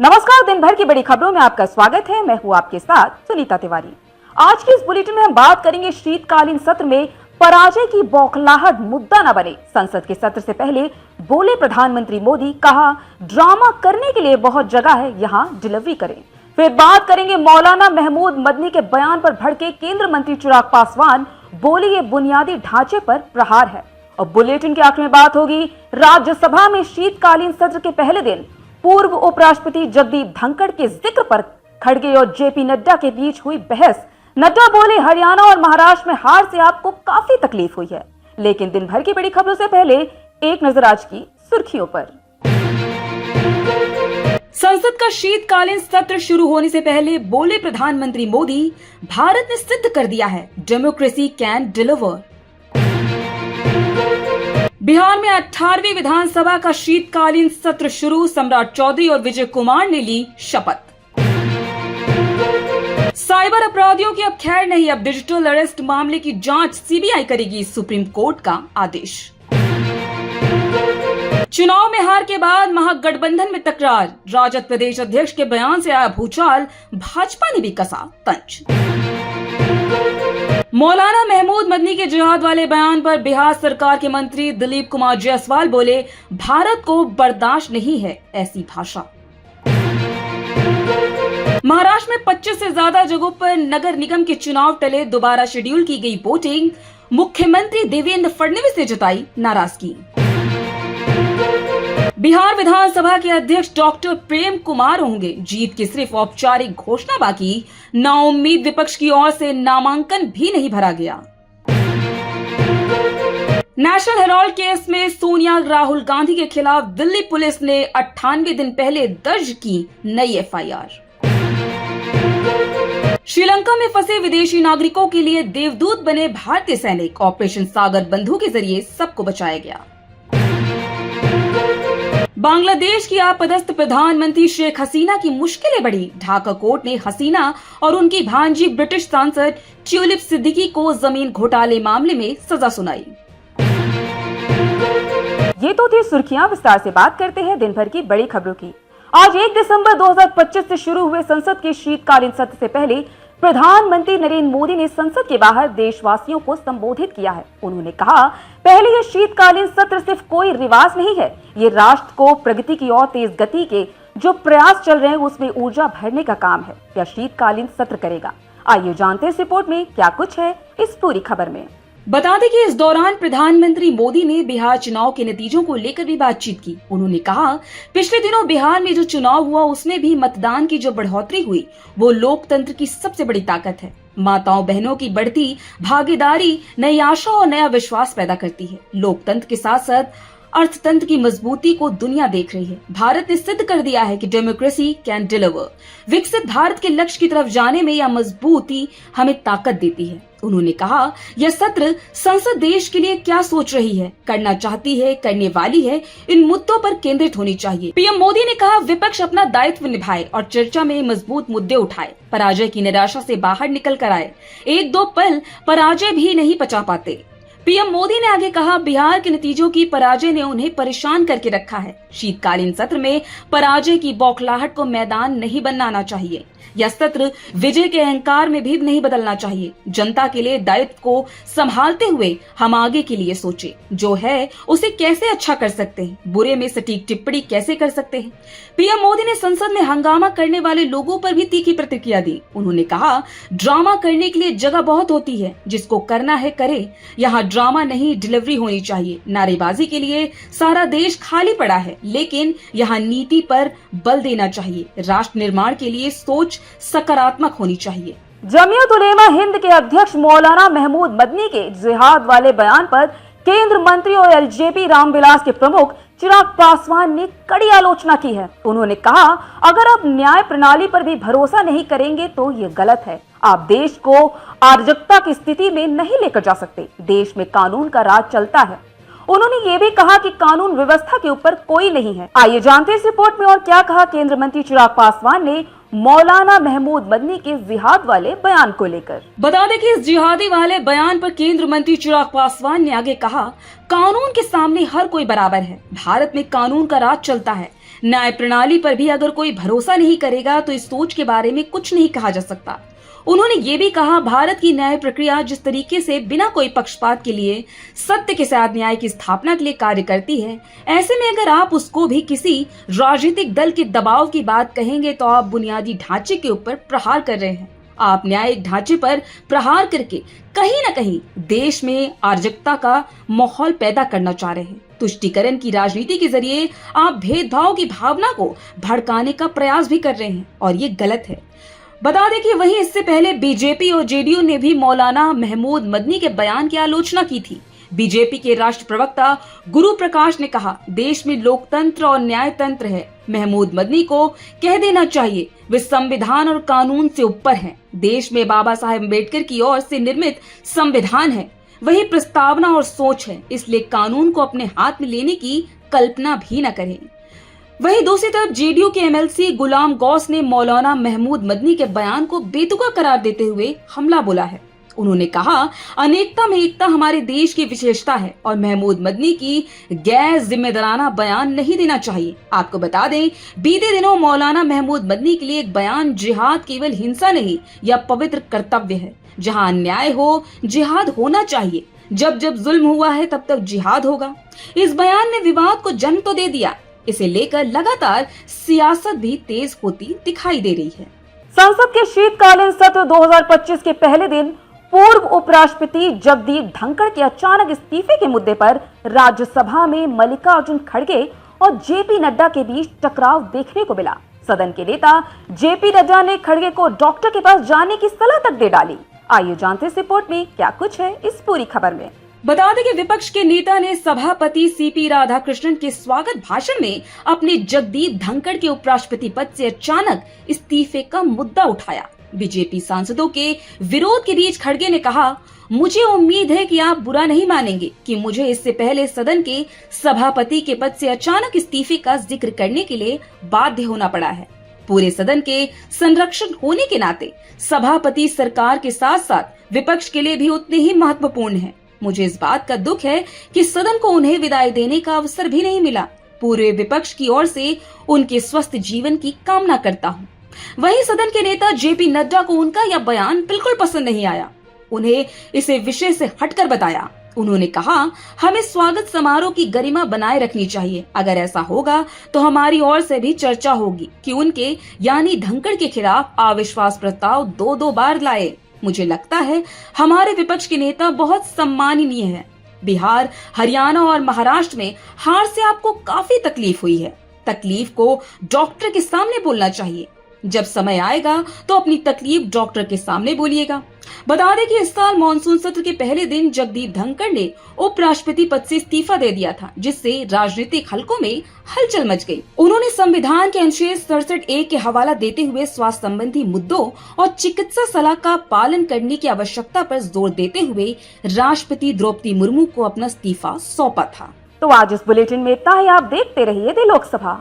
नमस्कार, दिन भर की बड़ी खबरों में आपका स्वागत है। मैं हूं आपके साथ सुनीता तिवारी। आज की इस बुलेटिन में हम बात करेंगे शीतकालीन सत्र में पराजय की बौखलाहट मुद्दा न बने। संसद के सत्र से पहले बोले प्रधानमंत्री मोदी, कहा ड्रामा करने के लिए बहुत जगह है, यहां डिलीवरी करें। फिर बात करेंगे मौलाना महमूद मदनी के बयान पर भड़के केंद्र मंत्री चिराग पासवान, बोले ये बुनियादी ढांचे पर प्रहार है। और बुलेटिन के आखिर में बात होगी राज्यसभा में शीतकालीन सत्र के पहले दिन पूर्व उपराष्ट्रपति जगदीप धनखड़ के जिक्र पर खड़गे और जेपी नड्डा के बीच हुई बहस। नड्डा बोले हरियाणा और महाराष्ट्र में हार से आपको काफी तकलीफ हुई है। लेकिन दिन भर की बड़ी खबरों से पहले एक नजर आज की सुर्खियों पर। संसद का शीतकालीन सत्र शुरू होने से पहले बोले प्रधानमंत्री मोदी, भारत ने सिद्ध कर दिया है डेमोक्रेसी कैन डिलीवर। बिहार में 18वीं विधानसभा का शीतकालीन सत्र शुरू, सम्राट चौधरी और विजय कुमार ने ली शपथ। साइबर अपराधियों की अब खैर नहीं, अब डिजिटल अरेस्ट मामले की जांच सीबीआई करेगी, सुप्रीम कोर्ट का आदेश। चुनाव में हार के बाद महागठबंधन में तकरार, राजद प्रदेश अध्यक्ष के बयान से आया भूचाल, भाजपा ने भी कसा तंज। मौलाना महमूद मदनी के जिहाद वाले बयान पर बिहार सरकार के मंत्री दिलीप कुमार जायसवाल बोले, भारत को बर्दाश्त नहीं है ऐसी भाषा। महाराष्ट्र में 25 से ज्यादा जगहों पर नगर निगम के चुनाव टले, दोबारा शेड्यूल की गई वोटिंग, मुख्यमंत्री देवेंद्र फडणवीस ने जताई नाराजगी। बिहार विधानसभा के अध्यक्ष डॉक्टर प्रेम कुमार होंगे, जीत की सिर्फ औपचारिक घोषणा बाकी, नाउम्मीद विपक्ष की ओर से नामांकन भी नहीं भरा गया। नेशनल हेराल्ड केस में सोनिया राहुल गांधी के खिलाफ दिल्ली पुलिस ने 98 दिन पहले दर्ज की नई एफआईआर। श्रीलंका में फंसे विदेशी नागरिकों के लिए देवदूत बने भारतीय सैनिक, ऑपरेशन सागर बंधु के जरिए सबको बचाया गया। बांग्लादेश की आपदस्थ प्रधानमंत्री शेख हसीना की मुश्किलें बढ़ी, ढाका कोर्ट ने हसीना और उनकी भांजी ब्रिटिश सांसद ट्यूलिप सिद्दीकी को जमीन घोटाले मामले में सजा सुनाई। ये तो थी सुर्खियां, विस्तार से बात करते हैं दिन भर की बड़ी खबरों की। आज 1 दिसंबर 2025 से शुरू हुए संसद के शीतकालीन सत्र से पहले प्रधानमंत्री नरेंद्र मोदी ने संसद के बाहर देशवासियों को संबोधित किया है। उन्होंने कहा, पहले ये शीतकालीन सत्र सिर्फ कोई रिवाज नहीं है, ये राष्ट्र को प्रगति की ओर तेज गति के जो प्रयास चल रहे हैं उसमें ऊर्जा भरने का काम है। यह शीतकालीन सत्र करेगा। आइए जानते हैं इस रिपोर्ट में क्या कुछ है इस पूरी खबर में। बता दें कि इस दौरान प्रधानमंत्री मोदी ने बिहार चुनाव के नतीजों को लेकर भी बातचीत की। उन्होंने कहा, पिछले दिनों बिहार में जो चुनाव हुआ उसमें भी मतदान की जो बढ़ोतरी हुई वो लोकतंत्र की सबसे बड़ी ताकत है। माताओं बहनों की बढ़ती भागीदारी नई आशा और नया विश्वास पैदा करती है। लोकतंत्र के साथ साथ अर्थतंत्र की मजबूती को दुनिया देख रही है। भारत ने सिद्ध कर दिया है कि डेमोक्रेसी कैन डिलीवर। विकसित भारत के लक्ष्य की तरफ जाने में यह मजबूती हमें ताकत देती है। उन्होंने कहा, यह सत्र संसद देश के लिए क्या सोच रही है, करना चाहती है, करने वाली है, इन मुद्दों पर केंद्रित होनी चाहिए। पीएम मोदी ने कहा, विपक्ष अपना दायित्व निभाए और चर्चा में मजबूत मुद्दे उठाए, पराजय की निराशा से बाहर निकल कर आए। एक दो पल पराजय भी नहीं पचा पाते। पीएम मोदी ने आगे कहा, बिहार के नतीजों की पराजय ने उन्हें परेशान करके रखा है। शीतकालीन सत्र में पराजय की बौखलाहट को मैदान नहीं बनाना चाहिए। यह सत्र विजय के अहंकार में भी नहीं बदलना चाहिए। जनता के लिए दायित्व को संभालते हुए हम आगे के लिए सोचें, जो है उसे कैसे अच्छा कर सकते हैं, बुरे में सटीक टिप्पणी कैसे कर सकते हैं। पीएम मोदी ने संसद में हंगामा करने वाले लोगों पर भी तीखी प्रतिक्रिया दी। उन्होंने कहा, ड्रामा करने के लिए जगह बहुत होती है, जिसको करना है करे, यहाँ ड्रामा नहीं डिलीवरी होनी चाहिए। नारेबाजी के लिए सारा देश खाली पड़ा है, लेकिन यहाँ नीति पर बल देना चाहिए। राष्ट्र निर्माण के लिए सोच सकारात्मक होनी चाहिए। जमीयत उलेमा हिंद के अध्यक्ष मौलाना महमूद मदनी के जिहाद वाले बयान पर केंद्र मंत्री और एलजेपी रामविलास के प्रमुख चिराग पासवान ने कड़ी आलोचना की है। उन्होंने कहा, अगर आप न्याय प्रणाली पर भी भरोसा नहीं करेंगे तो ये गलत है। आप देश को अराजकता की स्थिति में नहीं लेकर जा सकते। देश में कानून का राज चलता है। उन्होंने ये भी कहा कि कानून व्यवस्था के ऊपर कोई नहीं है। आइए जानते हैं इस रिपोर्ट में और क्या कहा केंद्रीय मंत्री चिराग पासवान ने मौलाना महमूद मदनी के जिहाद वाले बयान को लेकर। बता दें कि इस जिहादी वाले बयान पर केंद्रीय मंत्री चिराग पासवान ने आगे कहा, कानून के सामने हर कोई बराबर है। भारत में कानून का राज चलता है। न्याय प्रणाली पर भी अगर कोई भरोसा नहीं करेगा तो इस सोच के बारे में कुछ नहीं कहा जा सकता। उन्होंने ये भी कहा, भारत की न्याय प्रक्रिया जिस तरीके से बिना कोई पक्षपात के लिए सत्य के साथ न्याय की स्थापना के लिए कार्य करती है, ऐसे में अगर आप उसको भी किसी राजनीतिक दल के दबाव की बात कहेंगे तो आप बुनियादी ढांचे के ऊपर प्रहार कर रहे हैं। आप न्यायिक ढांचे पर प्रहार करके कहीं न कहीं देश में अराजकता का माहौल पैदा करना चाह रहे हैं। तुष्टीकरण की राजनीति के जरिए आप भेदभाव की भावना को भड़काने का प्रयास भी कर रहे हैं और ये गलत है। बता दें कि वहीं इससे पहले बीजेपी और जेडीयू ने भी मौलाना महमूद मदनी के बयान की आलोचना की थी। बीजेपी के राष्ट्र प्रवक्ता गुरु प्रकाश ने कहा, देश में लोकतंत्र और न्यायतंत्र है। महमूद मदनी को कह देना चाहिए वे संविधान और कानून से ऊपर हैं। देश में बाबा साहेब अम्बेडकर की ओर से निर्मित संविधान है, वही प्रस्तावना और सोच है, इसलिए कानून को अपने हाथ में लेने की कल्पना भी न करें। वहीं दूसरी तरफ जेडीयू के एमएलसी गुलाम गौस ने मौलाना महमूद मदनी के बयान को बेतुका करार देते हुए हमला बोला है। उन्होंने कहा, अनेकता में एकता हमारे देश की विशेषता है और महमूद मदनी की गैर जिम्मेदाराना बयान नहीं देना चाहिए। आपको बता दें, बीते दिनों मौलाना महमूद मदनी के लिए एक बयान, जिहाद केवल हिंसा नहीं यह पवित्र कर्तव्य है। जहां अन्याय हो जिहाद होना चाहिए, जब जब जुल्म हुआ है तब तक जिहाद होगा। इस बयान ने विवाद को जन्म तो दे दिया, इसे लेकर लगातार सियासत भी तेज होती दिखाई दे रही है। संसद के शीतकालीन सत्र 2025 के पहले दिन पूर्व उपराष्ट्रपति जगदीप धनखड़ के अचानक इस्तीफे के मुद्दे पर राज्यसभा में मल्लिकार्जुन खड़गे और जेपी नड्डा के बीच टकराव देखने को मिला। सदन के नेता जेपी नड्डा ने खड़गे को डॉक्टर के पास जाने की सलाह तक दे डाली। आइए जानते हैं इस रिपोर्ट में क्या कुछ है इस पूरी खबर में। बता दें कि विपक्ष के नेता ने सभापति सीपी राधाकृष्णन के स्वागत भाषण में अपने जगदीप धनखड़ के उपराष्ट्रपति पद से अचानक इस्तीफे का मुद्दा उठाया। बीजेपी सांसदों के विरोध के बीच खड़गे ने कहा, मुझे उम्मीद है कि आप बुरा नहीं मानेंगे कि मुझे इससे पहले सदन के सभापति के पद से अचानक इस्तीफे का जिक्र करने के लिए बाध्य होना पड़ा है। पूरे सदन के संरक्षण होने के नाते सभापति सरकार के साथ साथ विपक्ष के लिए भी उतने ही महत्वपूर्ण है। मुझे इस बात का दुख है कि सदन को उन्हें विदाई देने का अवसर भी नहीं मिला। पूरे विपक्ष की ओर से उनके स्वस्थ जीवन की कामना करता हूँ। वहीं सदन के नेता जेपी नड्डा को उनका यह बयान बिल्कुल पसंद नहीं आया। उन्हें इसे विषय से हटकर बताया। उन्होंने कहा, हमें स्वागत समारोह की गरिमा बनाए रखनी चाहिए। अगर ऐसा होगा तो हमारी ओर से भी चर्चा होगी कि उनके यानी धनखड़ के खिलाफ अविश्वास प्रस्ताव 2 बार लाए। मुझे लगता है हमारे विपक्ष के नेता बहुत सम्माननीय हैं। बिहार, हरियाणा और महाराष्ट्र में हार से आपको काफी तकलीफ हुई है। तकलीफ को डॉक्टर के सामने बोलना चाहिए। जब समय आएगा तो अपनी तकलीफ डॉक्टर के सामने बोलिएगा। बता दें कि इस साल मानसून सत्र के पहले दिन जगदीप धनखड़ ने उपराष्ट्रपति पद से इस्तीफा दे दिया था, जिससे राजनीतिक हलकों में हलचल मच गई। उन्होंने संविधान के अनुच्छेद 67(a) के हवाला देते हुए स्वास्थ्य संबंधी मुद्दों और चिकित्सा सलाह का पालन करने की आवश्यकता पर जोर देते हुए राष्ट्रपति द्रौपदी मुर्मू को अपना इस्तीफा सौंपा था। तो आज इस बुलेटिन में इतना ही। आप देखते रहिए दी लोकसभा।